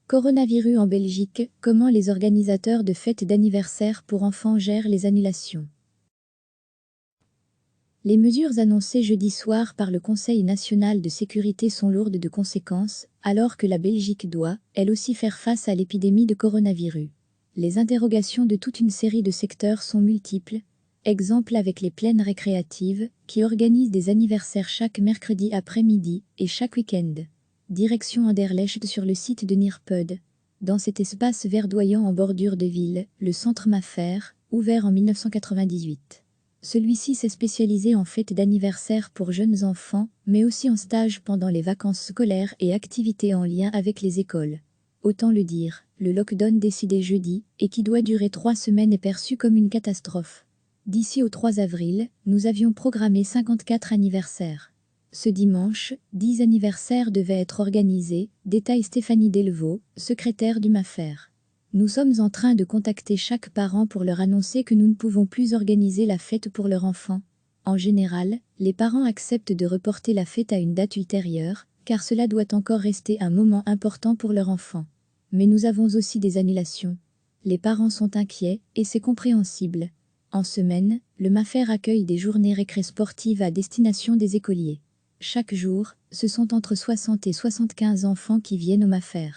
Coronavirus en Belgique, comment les organisateurs de fêtes d'anniversaire pour enfants gèrent les annulations? Les mesures annoncées jeudi soir par le Conseil national de sécurité sont lourdes de conséquences, alors que la Belgique doit, elle aussi, faire face à l'épidémie de coronavirus. Les interrogations de toute une série de secteurs sont multiples. Exemple avec les plaines récréatives, qui organisent des anniversaires chaque mercredi après-midi et chaque week-end. Direction Anderlecht sur le site de Neerpud. Dans cet espace verdoyant en bordure de ville, le centre Maffer, ouvert en 1998. Celui-ci s'est spécialisé en fêtes d'anniversaire pour jeunes enfants, mais aussi en stages pendant les vacances scolaires et activités en lien avec les écoles. Autant le dire, le lockdown décidé jeudi, et qui doit durer 3 semaines, est perçu comme une catastrophe. D'ici au 3 avril, nous avions programmé 54 anniversaires. Ce dimanche, 10 anniversaires devaient être organisés, détaille Stéphanie Delvaux, secrétaire du Maffer. Nous sommes en train de contacter chaque parent pour leur annoncer que nous ne pouvons plus organiser la fête pour leur enfant. En général, les parents acceptent de reporter la fête à une date ultérieure, car cela doit encore rester un moment important pour leur enfant. Mais nous avons aussi des annulations. Les parents sont inquiets, et c'est compréhensible. En semaine, le Maffer accueille des journées récré sportives à destination des écoliers. Chaque jour, ce sont entre 60 et 75 enfants qui viennent au Maffer.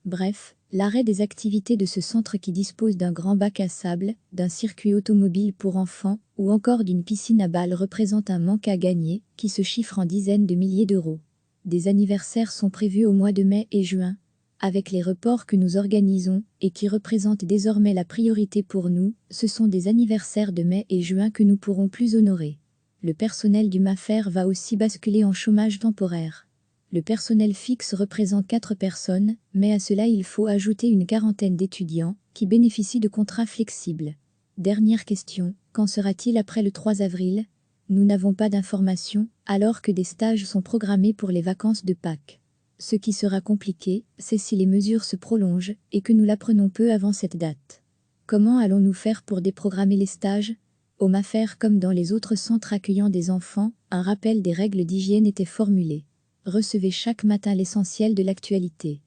Bref, l'arrêt des activités de ce centre, qui dispose d'un grand bac à sable, d'un circuit automobile pour enfants ou encore d'une piscine à balles, représente un manque à gagner qui se chiffre en dizaines de milliers d'euros. Des anniversaires sont prévus au mois de mai et juin. Avec les reports que nous organisons et qui représentent désormais la priorité pour nous, ce sont des anniversaires de mai et juin que nous pourrons plus honorer. Le personnel du Maffer va aussi basculer en chômage temporaire. Le personnel fixe représente 4 personnes, mais à cela il faut ajouter une quarantaine d'étudiants qui bénéficient de contrats flexibles. Dernière question, qu'en sera-t-il après le 3 avril? Nous n'avons pas d'informations, alors que des stages sont programmés pour les vacances de Pâques. Ce qui sera compliqué, c'est si les mesures se prolongent et que nous l'apprenons peu avant cette date. Comment allons-nous faire pour déprogrammer les stages? Au Maffer, comme dans les autres centres accueillant des enfants, un rappel des règles d'hygiène était formulé. Recevez chaque matin l'essentiel de l'actualité.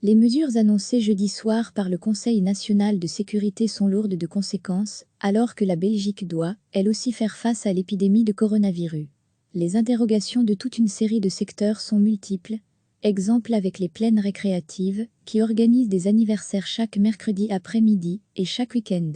Les mesures annoncées jeudi soir par le Conseil national de sécurité sont lourdes de conséquences, alors que la Belgique doit, elle aussi, faire face à l'épidémie de coronavirus. Les interrogations de toute une série de secteurs sont multiples. Exemple avec les plaines récréatives, qui organisent des anniversaires chaque mercredi après-midi et chaque week-end.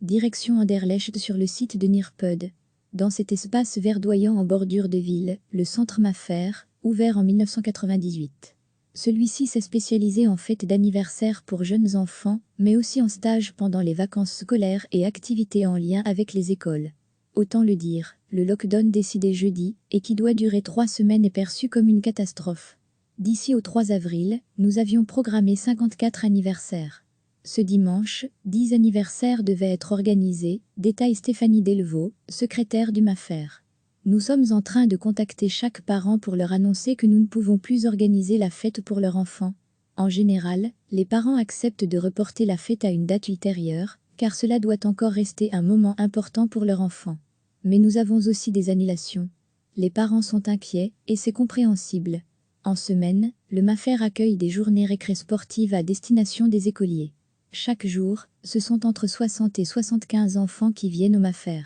Direction Anderlecht sur le site de Neerpud. Dans cet espace verdoyant en bordure de ville, le centre Maffer, ouvert en 1998. Celui-ci s'est spécialisé en fêtes d'anniversaire pour jeunes enfants, mais aussi en stage pendant les vacances scolaires et activités en lien avec les écoles. Autant le dire, le lockdown décidé jeudi, et qui doit durer 3 semaines, est perçu comme une catastrophe. D'ici au 3 avril, nous avions programmé 54 anniversaires. Ce dimanche, 10 anniversaires devaient être organisés, détaille Stéphanie Delvaux, secrétaire du Maffer. Nous sommes en train de contacter chaque parent pour leur annoncer que nous ne pouvons plus organiser la fête pour leur enfant. En général, les parents acceptent de reporter la fête à une date ultérieure, car cela doit encore rester un moment important pour leur enfant. Mais nous avons aussi des annulations. Les parents sont inquiets, et c'est compréhensible. En semaine, le Maffer accueille des journées récré sportives à destination des écoliers. Chaque jour, ce sont entre 60 et 75 enfants qui viennent au Maffer.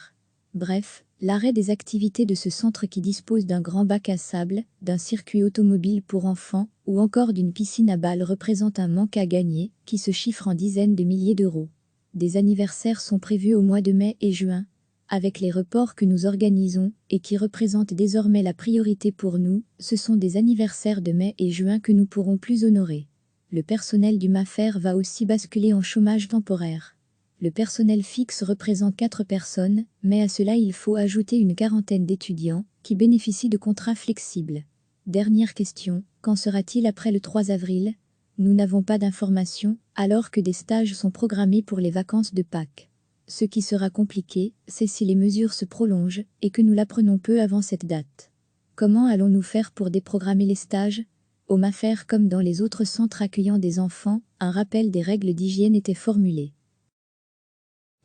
Bref, l'arrêt des activités de ce centre, qui dispose d'un grand bac à sable, d'un circuit automobile pour enfants ou encore d'une piscine à balles, représente un manque à gagner qui se chiffre en dizaines de milliers d'euros. Des anniversaires sont prévus au mois de mai et juin. Avec les reports que nous organisons et qui représentent désormais la priorité pour nous, ce sont des anniversaires de mai et juin que nous pourrons plus honorer. Le personnel du Maffer va aussi basculer en chômage temporaire. Le personnel fixe représente 4 personnes, mais à cela il faut ajouter une quarantaine d'étudiants qui bénéficient de contrats flexibles. Dernière question, qu'en sera-t-il après le 3 avril? Nous n'avons pas d'informations, alors que des stages sont programmés pour les vacances de Pâques. Ce qui sera compliqué, c'est si les mesures se prolongent et que nous l'apprenons peu avant cette date. Comment allons-nous faire pour déprogrammer les stages? Au Maffer, comme dans les autres centres accueillant des enfants, un rappel des règles d'hygiène était formulé.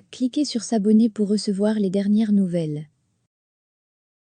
Cliquez sur s'abonner pour recevoir les dernières nouvelles.